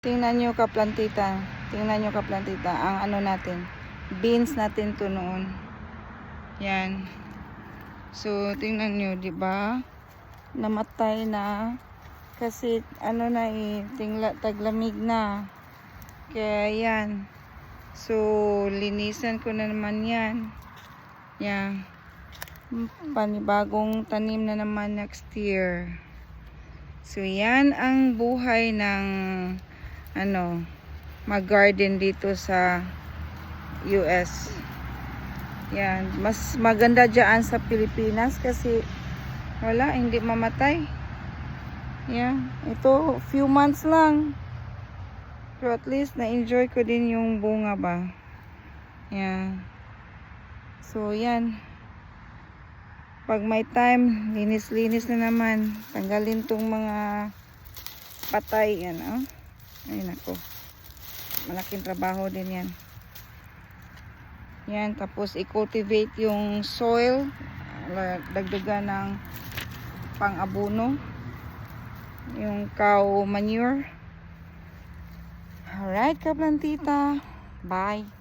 Tingnan nyo kaplantita. Tingnan nyo kaplantita. Ang ano natin. Beans natin to noon. Yan. So, tingnan nyo, di ba? Namatay na. Kasi, ano na taglamig na. Kaya, yan. So, linisan ko na naman yan. Yan. Panibagong tanim na naman next year. So, yan ang buhay ng mag-garden dito sa US. Yan, mas maganda diyan sa Pilipinas kasi wala, hindi mamatay. Yan, ito few months lang. Pero at least na-enjoy ko din yung bunga ba. Yan. So, yan. Pag may time, linis-linis na naman. Tanggalin tong mga patay. Yan, oh. Ay, nako. Malaking trabaho din yan. Yan, tapos i-cultivate yung soil. Dagdagan ng pang-abono. Yung cow manure. Alright, kaplantita. Bye.